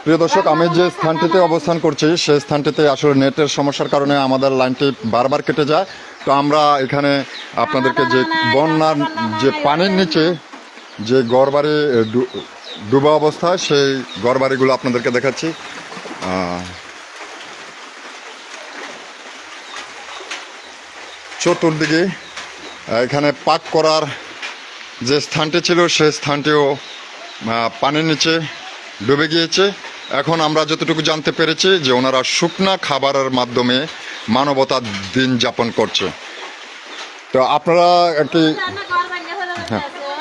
প্রিয় দর্শক, আমি যে স্থানটিতে অবস্থান করছি সেই স্থানটিতে আসলে নেটের সমস্যার কারণে আমাদের লাইনটি বারবার কেটে যায়। তো আমরা এখানে আপনাদেরকে যে বন্যার যে পানির নিচে যে ঘরবাড়ি ডুবা অবস্থা সেই ঘরবাড়িগুলো আপনাদেরকে দেখাচ্ছি। চতুর্দিকে এখানে পাক করার যে স্থানটি ছিল সেই স্থানটিও পানির নিচে ডুবে গিয়েছে। এখন আমরা যতটুকু জানতে পেরেছি যে ওনারা শুকনা খাবারের মাধ্যমে মানবতার দিন যাপন করছে। তো আপনারা কি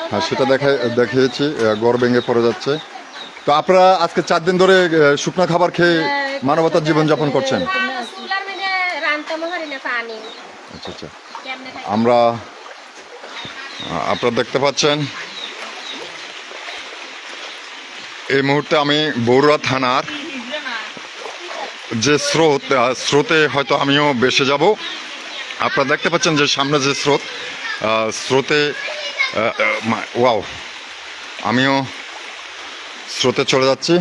হ্যাঁ সেটা দেখিয়েছি, ঘর ভেঙে পড়ে যাচ্ছে। তো আপনারা আজকে 4 দিন ধরে শুকনা খাবার খেয়ে মানবতার জীবনযাপন করছেন। আচ্ছা আচ্ছা, আমরা আপনারা দেখতে পাচ্ছেন এই মুহূর্তে আমি বরুড়া থানার যে স্রোতে হয়তো আমিও বেসে যাব। আপনারা দেখতে পাচ্ছেন যে সামনে যে স্রোতে ওয়াও, আমিও স্রোতে চলে যাচ্ছি।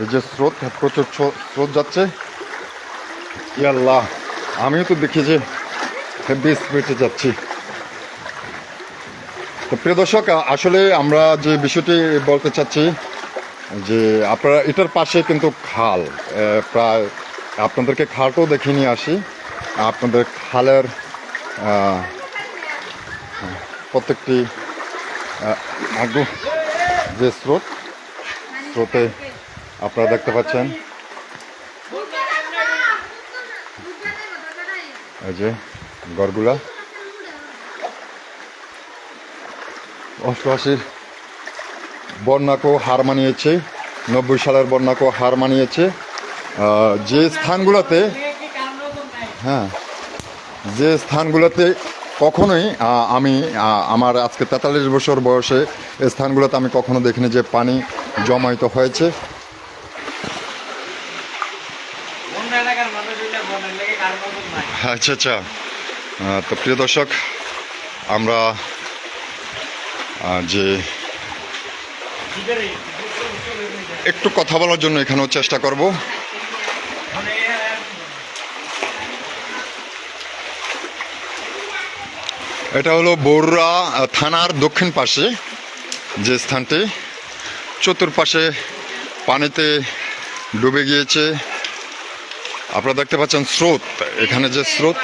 এই যে প্রচুর স্রোত যাচ্ছে। আল্লাহ, আমিও তো দেখি যে বেশ পেটে যাচ্ছি। তো প্রিয় দর্শক, আসলে আমরা যে বিষয়টি বলতে চাচ্ছি যে আপনারা এটার পাশে কিন্তু খাল, প্রায় আপনাদেরকে খালটাও দেখে নিয়ে আসি। আপনাদের খালের প্রত্যেকটি যে স্রোতে আপনারা দেখতে পাচ্ছেন এই যে ঘরগুলা 88 বন্যাকেও হার মানিয়েছে, 90 সালের বন্যাকেও হার মানিয়েছে। যে স্থানগুলোতে কখনোই আমি আমার আজকে 43 বছর বয়সে এই স্থানগুলোতে আমি কখনো দেখিনি যে পানি জমায়িত হয়েছে। আচ্ছা আচ্ছা, তো প্রিয় দর্শক, আমরা যে একটু কথা বলার জন্য এখানেও চেষ্টা করব। এটা হলো বরুড়া থানার দক্ষিণ পাশে যে স্থানটি, চতুর্পাশে পানিতে ডুবে গিয়েছে। আপনারা দেখতে পাচ্ছেন স্রোত, এখানে যে স্রোত,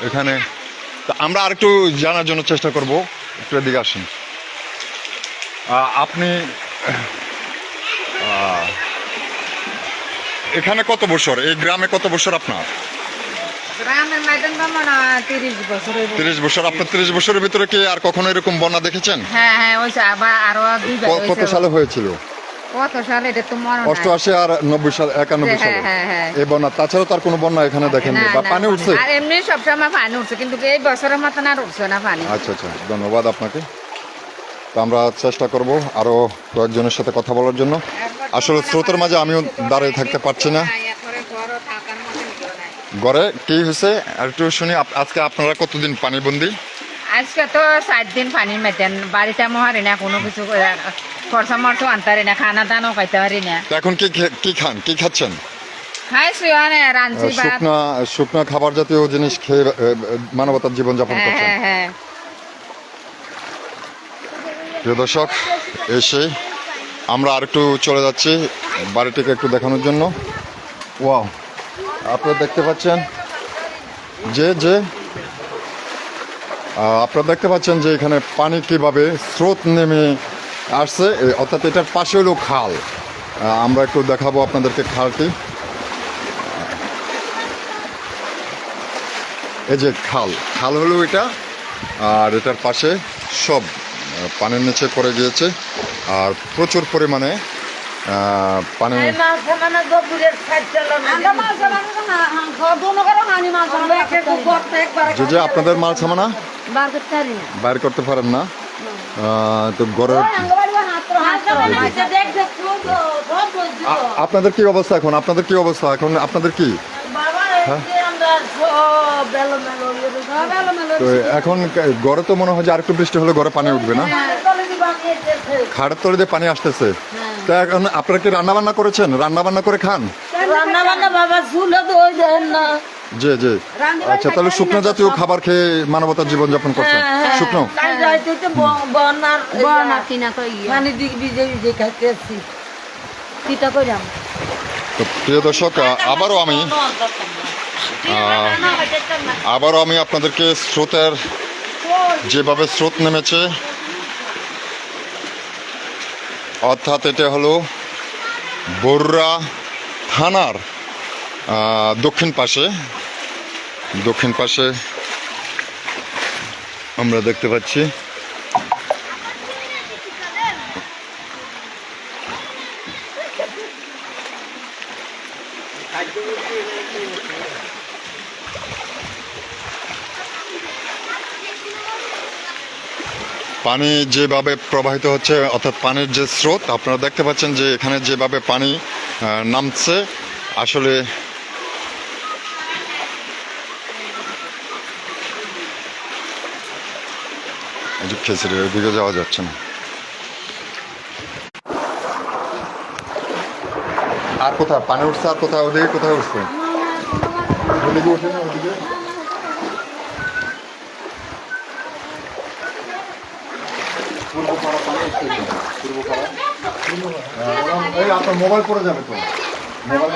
এখানে আমরা আরেকটু জানার জন্য চেষ্টা করব। একটু এদিকে আসেন। আপনি এখানে কত বছর, এই গ্রামে কত বছর আপনার? 30 বছর। আপনার 30 বছরের ভিতরে কি আর কখনো এরকম বন্যা দেখেছেন? কত সালে হয়েছিল? 88 আর 90 সাল, 91 সালে এই বন্যা। তাছাড়া তার কোনো বন্যা এখানে দেখেন বা পানি উঠছে? এমনি সবসময় পানি উঠছে, কিন্তু এই বছরের মতন আর উঠছে না পানি। আচ্ছা আচ্ছা, ধন্যবাদ আপনাকে। তো আমরা চেষ্টা করব আরো কয়েকজনের সাথে কথা বলার জন্য। আসলে স্রোতের মাঝে আমিও দাঁড়িয়ে থাকতে পারছি না। ঘরে কি হয়েছে আর একটু শুনি। আজকে আপনারা কতদিন পানিবন্দি? আজকে তো 4 দিন পানির মেতেন, বাড়িতে মহারি না, কোনো কিছু খরচা মরচা আনতে পারি না, খানা দানও খাইতে পারি না। এখন কি খাচ্ছেন? শুকনা খাবার জাতীয় জিনিস খেয়ে মানবতার জীবনযাপন করছেন। প্রিয় দর্শক, এসে আমরা আরেকটু চলে যাচ্ছি বাড়িটিকে একটু দেখানোর জন্য। ওয়াও, আপনারা দেখতে পাচ্ছেন আপনারা দেখতে পাচ্ছেন যে এখানে পানি কিভাবে স্রোত নেমে আসছে, অর্থাৎ এটার পাশে হলো খাল। আমরা একটু দেখাবো আপনাদেরকে খালটি। এই যে খাল হলো এটা, আর এটার পাশে সব পানির নিচে পড়ে গিয়েছে আর প্রচুর পরিমাণে পানি। যে আপনাদের মাল সামানা বাইর করতে পারেন না, তো ঘরের আপনাদের কি অবস্থা এখন? আপনাদের কি? হ্যাঁ, তো এখন ঘরে তো মনে হয় যে আরেকটু বৃষ্টি হলে ঘরে পানি উঠবে না, খাটের তলে দিয়ে পানি আসতেছে। তা এখন আপনারা কি রান্না বান্না করেছেন? রান্না বান্না করে খান? রান্না বান্না বাবা চুলে তো ওই দেন না। জি জি। আচ্ছা, তাহলে শুকনো জাতীয় খাবার খেয়ে মানবতার জীবনযাপন করছেন? শুকনো কাল যাইতে তো বন্যার বনা কিনা কই পানি দিক ভিজে ভিজে খাইতেছি। কিটা কইরাম তো প্রিয় দর্শক, আবারও আমি আপনাদেরকে স্রোতের যেভাবে স্রোত নেমেছে, অর্থাৎ এটা হলো বরুড়া থানার দক্ষিণ পাশে আমরা দেখতে পাচ্ছি। পানি যেভাবে প্রবাহিত হচ্ছে, অর্থাৎ পানির যে স্রোত আপনারা দেখতে পাচ্ছেন যে এখানে যেভাবে পানি নামছে, আসলে খেসিরে ওইদিকে যাওয়া যাচ্ছে না। আর কোথায় পানি উঠছে? আর কোথায়? ওদিকে কোথায় উঠছে? ওদিকে উঠে না, ওদিকে এই আপনার মোবাইল পড়ে যাবে তো, মোবাইল